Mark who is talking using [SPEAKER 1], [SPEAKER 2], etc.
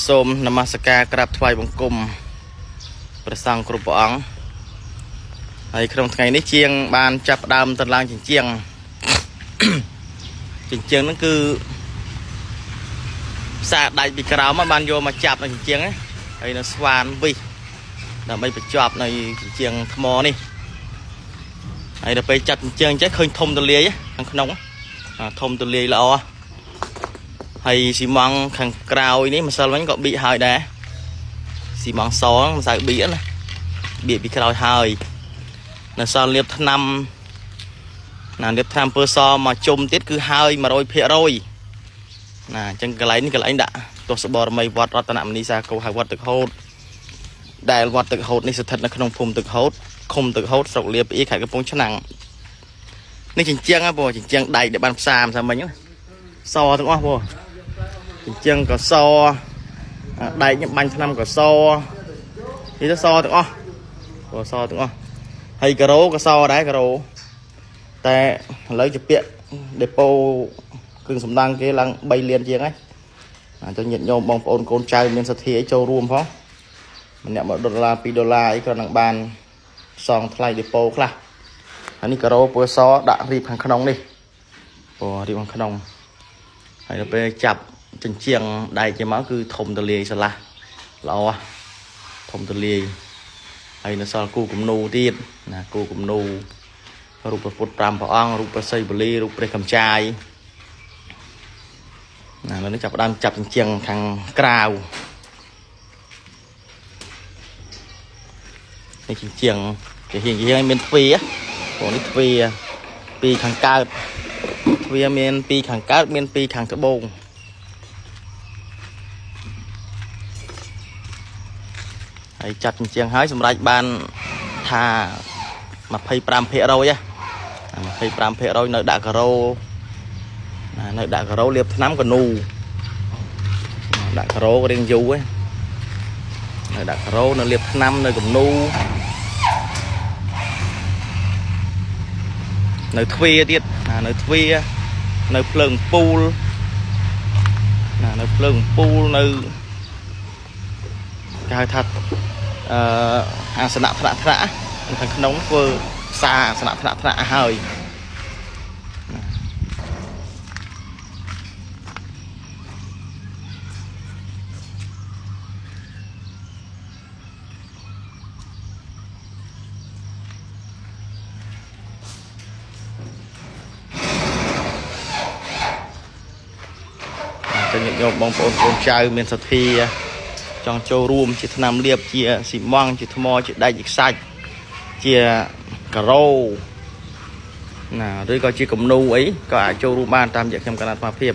[SPEAKER 1] សូមនមស្ការក្រាបថ្វាយបង្គំព្រះសង្ឃគ្រប់ព្រះអង្គហើយក្នុងថ្ងៃនេះជាងបានចាប់ដើមទៅឡើងជញ្ជាំងហ្នឹងគឺផ្សារដាច់ពីក្រោមមកបានយកមកចាប់នៅជញ្ជាំងហើយនៅស្វានវិសដើម្បីបញ្ចប់នៅជញ្ជាំងថ្មនេះហើយដល់ពេលចាប់ជញ្ជាំងចេះឃើញធំទលាយខាងក្នុងធំទលាយល្អហើយស៊ីម៉ង់ខាងក្រោយនេះម្សិលមិញក៏ប៊ីហើយដែរស៊ីម៉ង់សមិនសូវប៊ីណាប៊ីពីក្រោយហើយនៅសល់លាបថ្នាំលាបថ្នាំពើសមកជុំទៀតគឺហើយ 100% អញ្ចឹងកន្លែងនេះកន្លែងដាក់ទស្សបរមីវត្តរតនមនីសាគរហៅវត្តទឹកហូតដែលវត្តទឹកហូតនេះស្ថិតនៅក្នុងភូមិទឹកហូតឃុំទឹកហូតស្រុកលាបអ៊ីខេត្តកំពង់ឆ្នាំងនេះជញ្ជាំងបងជញ្ជាំងដែកដែលបានផ្សារមិនមិញសទាំងអស់បងជញ្ជាំងក៏សដែកបាញ់ថ្នាំក៏សនេះទៅសទាំងអស់បងសទាំងអស់ហើយការ៉ូក៏សដែរការ៉ូតែឥឡូវជាពាក់ដេប៉ូគ្រឿងសម្ដង់គេឡើង3លានជាងហើយអញ្ចឹងញាតិញោមបងប្អូនកូនចៅមានសទ្ធាអីចូលរួមផងម្នាក់$1 $2អីក៏នឹងបានសងថ្លៃដេប៉ូខ្លះហើយនេះការ៉ូពណ៌សដាក់រៀបខាងក្នុងនេះពណ៌រៀបខាងក្នុងហើយដល់ពេលចាប់ជញ្ជាំងដែកចេញមកគឺធំទលាយស្រឡះល្អធំទលាយហើយនៅសល់គូគំនូទៀតណាគូគំនូរូបព្រះពុទ្ធ5ព្រះអង្គរូបព្រះសីវលីរូបព្រះកំចាយណាឥឡូវនេះចាប់ផ្ដើមចាប់ជញ្ជាំងខាងក្រៅនេះជញ្ជាំងជាហៀងមានទ្វារបងនេះទ្វារពីខាងកើតទ្វារមានពីខាងកើតមានពីខាងត្បូងហើយចាប់ជញ្ជាំងហើយសម្រាប់បានថា25% 25% នៅដាក់ការ៉ូនៅដាក់ការ៉ូលាបថ្នាំកនូដាក់ការ៉ូរៀងយូរនៅដាក់ការ៉ូនៅលាបថ្នាំនៅកនូនៅទ្វារទៀតនៅទ្វារនៅភ្លើងពូលនៅភ្លើងពូលនៅគេហៅថាអាសនៈថ្នាក់ខាងក្នុងធ្វើផ្សារអាសនៈថ្នាក់ហើយចឹងញោមបងប្អូនកូនចៅមានសទ្ធាចង់ចូលរួមជាថ្នាំលាបជាស៊ីម៉ង់ជាថ្មជាដែកជាខ្សាច់ជាការ៉ូណាឬក៏ជាគំនូអីក៏អាចចូលរួមបានតាមរយៈខ្ញុំកណ្ដាលអាត្មាភាព